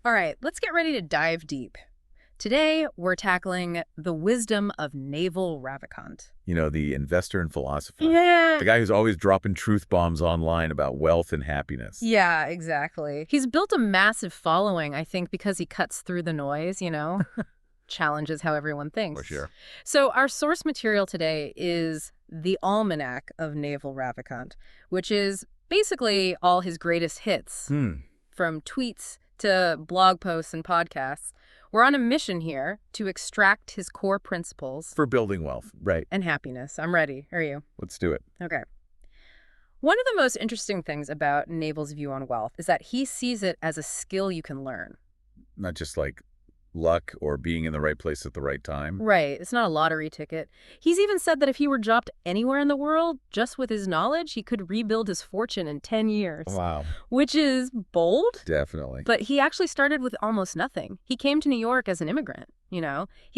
All right, let's get ready to dive deep. Today, we're tackling the wisdom of Naval Ravikant. The investor and philosopher. Yeah. The guy who's always dropping truth bombs online about wealth and happiness. Yeah, exactly. He's built a massive following, I think, because he cuts through the noise, challenges how everyone For thinks. sure. So our source material today is the Almanack of Naval Ravikant, which is basically all his greatest hits, from tweets to blog posts and podcasts. We're on a mission here to extract his core principles For building wealth. Right. and happiness. I'm ready. Are you? Let's do it. Okay. One of the most interesting things about Naval's view on wealth is that he sees it as a skill you can learn. Not just like luck or being in the right place at the right time. Right. It's not a lottery ticket. He's even said that if he were dropped anywhere in the world, just with his knowledge, he could rebuild his fortune in 10 years. Wow. Which is bold. Definitely. But he actually started with almost nothing. He came to New York as an immigrant, He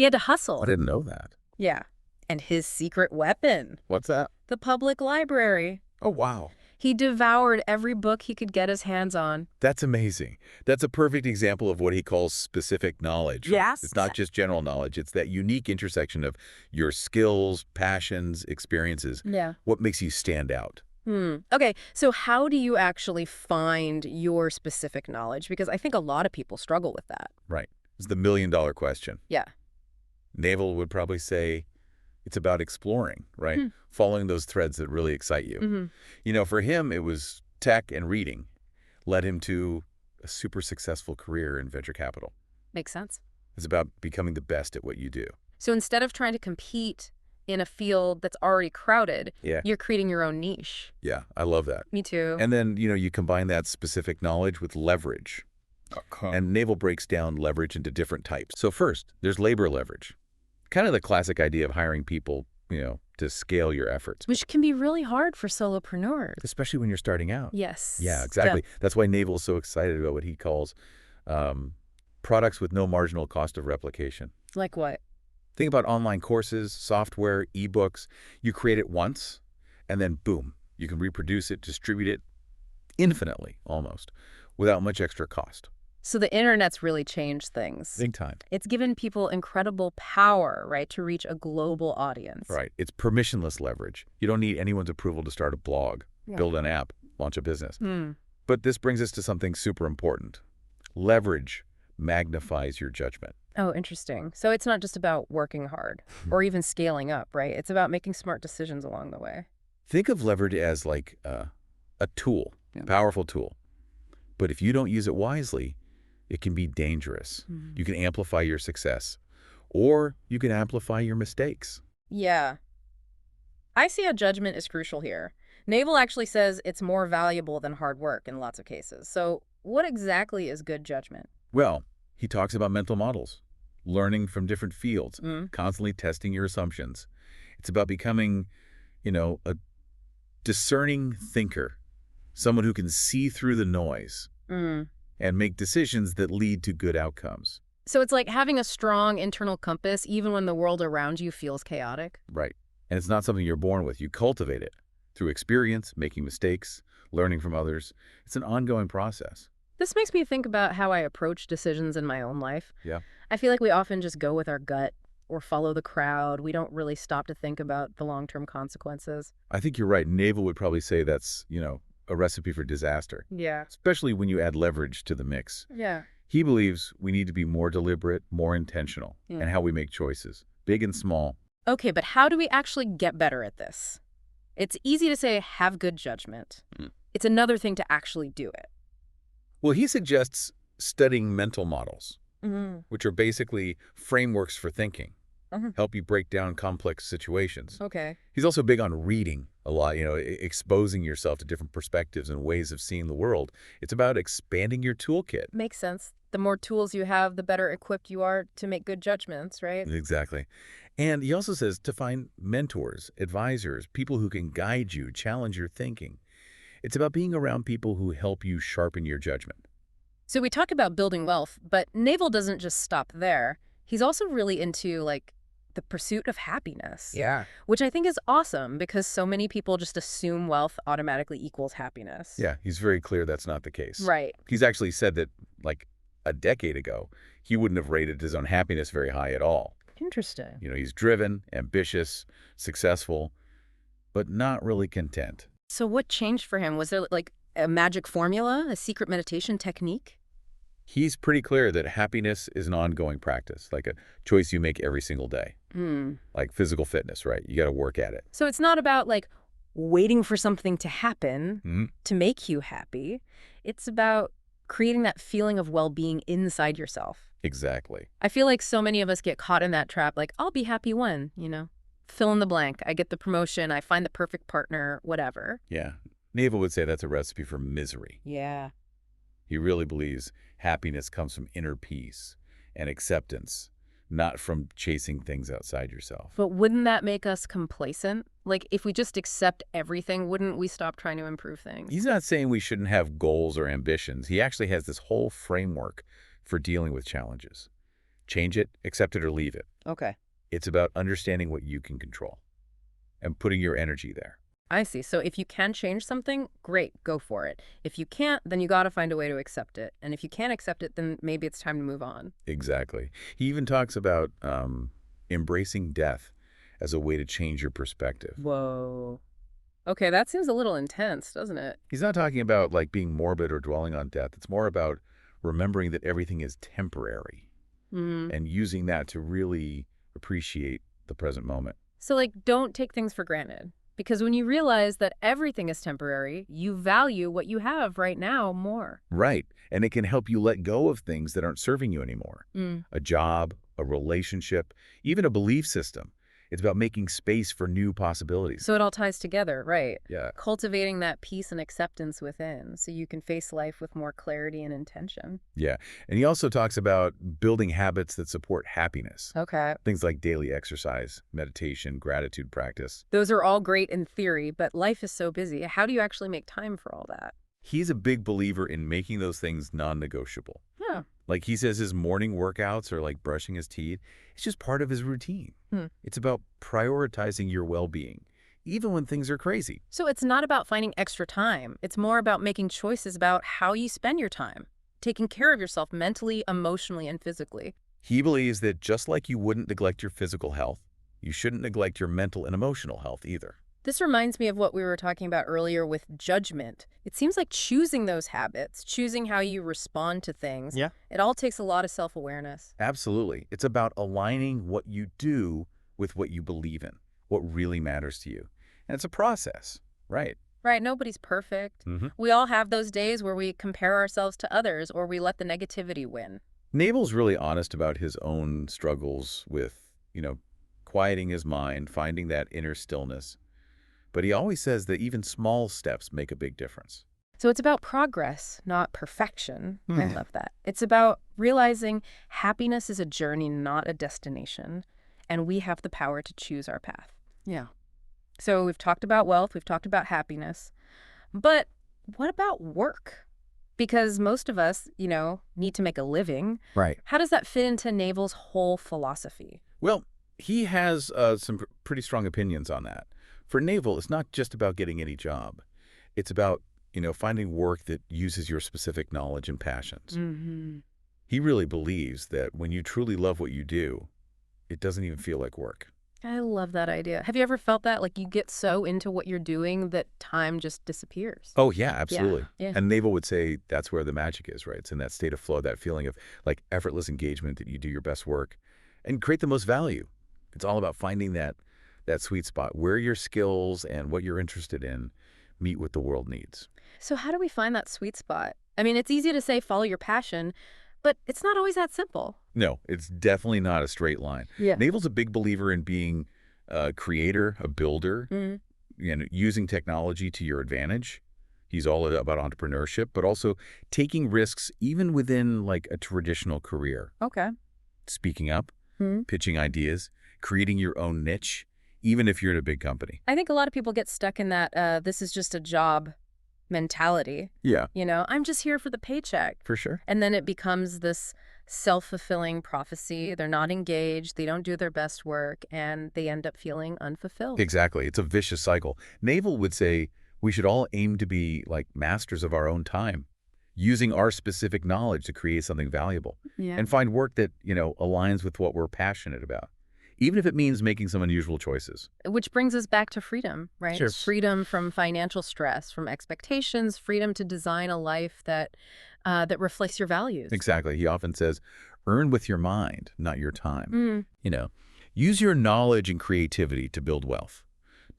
had to hustle. I didn't know that. Yeah. And his secret weapon, What's that? the public library. Oh, wow. He devoured every book he could get his hands on. That's amazing. That's a perfect example of what he calls specific knowledge. Yes. It's not just general knowledge. It's that unique intersection of your skills, passions, experiences. Yeah. What makes you stand out? Okay, so how do you actually find your specific knowledge? Because I think a lot of people struggle with that. Right. It's the million-dollar question. Yeah. Naval would probably say it's about exploring, right? Following those threads that really excite you. For him, it was tech and reading led him to a super successful career in venture capital. Makes sense. It's about becoming the best at what you do. So instead of trying to compete in a field that's already crowded, Yeah. you're creating your own niche. Yeah, I love that. Me too. And then, you combine that specific knowledge with leverage. And Naval breaks down leverage into different types. So first, there's labor leverage. Kind of the classic idea of hiring people, to scale your efforts. Which can be really hard for solopreneurs. Especially when you're starting out. Yes. Yeah, exactly. That's why Naval is so excited about what he calls products with no marginal cost of replication. Like what? Think about online courses, software, ebooks. You create it once, and then boom, you can reproduce it, distribute it infinitely, almost, without much extra cost. So the internet's really changed things. Big time. It's given people incredible power, right, to reach a global audience. Right. It's permissionless leverage. You don't need anyone's approval to start a blog, build an app, launch a business. But this brings us to something super important. Leverage magnifies your judgment. Oh, interesting. So it's not just about working hard or even scaling up, right? It's about making smart decisions along the way. Think of leverage as like a tool, a powerful tool. But if you don't use it wisely, it can be dangerous. You can amplify your success, or you can amplify your mistakes. Yeah. I see how judgment is crucial here. Naval actually says it's more valuable than hard work in lots of cases. So what exactly is good judgment? Well, he talks about mental models, learning from different fields, constantly testing your assumptions. It's about becoming, a discerning thinker, someone who can see through the noise and make decisions that lead to good outcomes. So it's like having a strong internal compass even when the world around you feels chaotic? Right. And it's not something you're born with. You cultivate it through experience, making mistakes, learning from others. It's an ongoing process. This makes me think about how I approach decisions in my own life. Yeah. I feel like we often just go with our gut or follow the crowd. We don't really stop to think about the long-term consequences. I think you're right. Naval would probably say that's, a recipe for disaster, Yeah. especially when you add leverage to the mix. Yeah. He believes we need to be more deliberate, more intentional in how we make choices, big and small. Okay, but how do we actually get better at this? It's easy to say, have good judgment. It's another thing to actually do it. Well, he suggests studying mental models, which are basically frameworks for thinking, help you break down complex situations. Okay. He's also big on reading a lot, exposing yourself to different perspectives and ways of seeing the world. It's about expanding your toolkit. Makes sense. The more tools you have, the better equipped you are to make good judgments, right? Exactly. And he also says to find mentors, advisors, people who can guide you, challenge your thinking. It's about being around people who help you sharpen your judgment. So we talk about building wealth, but Naval doesn't just stop there. He's also really into, the pursuit of happiness. Yeah. Which I think is awesome because so many people just assume wealth automatically equals happiness. Yeah, he's very clear that's not the case. Right. He's actually said that, a decade ago, he wouldn't have rated his own happiness very high at all. Interesting. He's driven, ambitious, successful, but not really content. So what changed for him? Was there like a magic formula, a secret meditation technique? He's pretty clear that happiness is an ongoing practice, like a choice you make every single day. Like physical fitness, right? You got to work at it. So it's not about like waiting for something to happen to make you happy. It's about creating that feeling of well-being inside yourself. Exactly. I feel like so many of us get caught in that trap, like, I'll be happy when, fill in the blank. I get the promotion, I find the perfect partner, whatever. Yeah. Naval would say that's a recipe for misery. Yeah. He really believes happiness comes from inner peace and acceptance, not from chasing things outside yourself. But wouldn't that make us complacent? Like, if we just accept everything, wouldn't we stop trying to improve things? He's not saying we shouldn't have goals or ambitions. He actually has this whole framework for dealing with challenges. Change it, accept it, or leave it. Okay. It's about understanding what you can control and putting your energy there. I see. So if you can change something, great, go for it. If you can't, then you got to find a way to accept it. And if you can't accept it, then maybe it's time to move on. Exactly. He even talks about embracing death as a way to change your perspective. Whoa. Okay, that seems a little intense, doesn't it? He's not talking about like being morbid or dwelling on death. It's more about remembering that everything is temporary and using that to really appreciate the present moment. So like, don't take things for granted. Because when you realize that everything is temporary, you value what you have right now more. Right. And it can help you let go of things that aren't serving you anymore. A job, a relationship, even a belief system. It's about making space for new possibilities. So it all ties together, right? Yeah. Cultivating that peace and acceptance within so you can face life with more clarity and intention. Yeah. And he also talks about building habits that support happiness. Okay. Things like daily exercise, meditation, gratitude practice. Those are all great in theory, but life is so busy. How do you actually make time for all that? He's a big believer in making those things non-negotiable. Yeah. Like he says his morning workouts are like brushing his teeth. It's just part of his routine. It's about prioritizing your well-being, even when things are crazy. So it's not about finding extra time. It's more about making choices about how you spend your time, taking care of yourself mentally, emotionally, and physically. He believes that just like you wouldn't neglect your physical health, you shouldn't neglect your mental and emotional health either. This reminds me of what we were talking about earlier with judgment. It seems like choosing those habits, choosing how you respond to things, it all takes a lot of self-awareness. Absolutely. It's about aligning what you do with what you believe in, what really matters to you. And it's a process, right? Right, nobody's perfect. We all have those days where we compare ourselves to others or we let the negativity win. Naval's really honest about his own struggles with, quieting his mind, finding that inner stillness. But he always says that even small steps make a big difference. So it's about progress, not perfection. I love that. It's about realizing happiness is a journey, not a destination, and we have the power to choose our path. Yeah. So we've talked about wealth, we've talked about happiness, but what about work? Because most of us, need to make a living. Right. How does that fit into Naval's whole philosophy? Well, he has some pretty strong opinions on that. For Naval, it's not just about getting any job. It's about, finding work that uses your specific knowledge and passions. He really believes that when you truly love what you do, it doesn't even feel like work. I love that idea. Have you ever felt that? Like you get so into what you're doing that time just disappears? Oh, yeah, absolutely. Yeah. And Naval would say that's where the magic is, right? It's in that state of flow, that feeling of like effortless engagement that you do your best work and create the most value. It's all about finding that sweet spot where your skills and what you're interested in meet what the world needs. So how do we find that sweet spot? I mean, it's easy to say follow your passion, but it's not always that simple. No, it's definitely not a straight line. Yeah. Naval's a big believer in being a creator, a builder, and using technology to your advantage. He's all about entrepreneurship, but also taking risks even within like a traditional career. Okay. Speaking up, pitching ideas, creating your own niche, even if you're in a big company. I think a lot of people get stuck in that this is just a job mentality. Yeah. I'm just here for the paycheck. For sure. And then it becomes this self-fulfilling prophecy. They're not engaged, they don't do their best work, and they end up feeling unfulfilled. Exactly. It's a vicious cycle. Naval would say we should all aim to be like masters of our own time, using our specific knowledge to create something valuable, Yeah. and find work that, aligns with what we're passionate about, even if it means making some unusual choices. Which brings us back to freedom, right? Sure. Freedom from financial stress, from expectations, freedom to design a life that reflects your values. Exactly. He often says, earn with your mind, not your time. Mm. Use your knowledge and creativity to build wealth.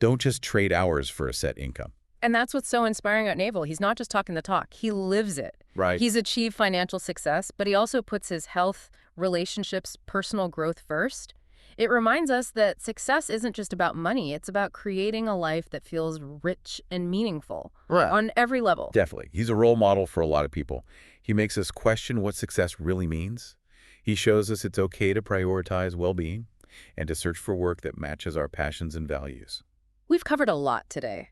Don't just trade hours for a set income. And that's what's so inspiring at Naval. He's not just talking the talk, he lives it. Right. He's achieved financial success, but he also puts his health, relationships, personal growth first. It reminds us that success isn't just about money, it's about creating a life that feels rich and meaningful Right. on every level. Definitely. He's a role model for a lot of people. He makes us question what success really means. He shows us it's okay to prioritize well-being and to search for work that matches our passions and values. We've covered a lot today.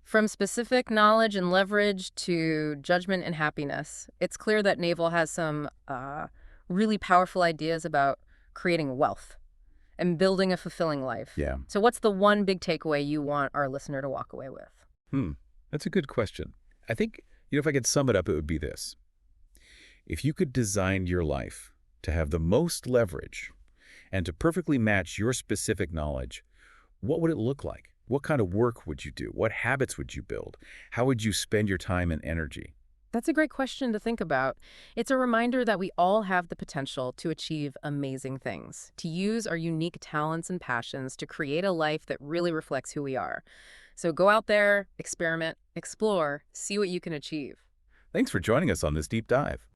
From specific knowledge and leverage to judgment and happiness, it's clear that Naval has some really powerful ideas about creating wealth and building a fulfilling life. Yeah. So what's the one big takeaway you want our listener to walk away with? That's a good question. I think, if I could sum it up, it would be this. If you could design your life to have the most leverage and to perfectly match your specific knowledge, what would it look like? What kind of work would you do? What habits would you build? How would you spend your time and energy? That's a great question to think about. It's a reminder that we all have the potential to achieve amazing things, to use our unique talents and passions to create a life that really reflects who we are. So go out there, experiment, explore, see what you can achieve. Thanks for joining us on this deep dive.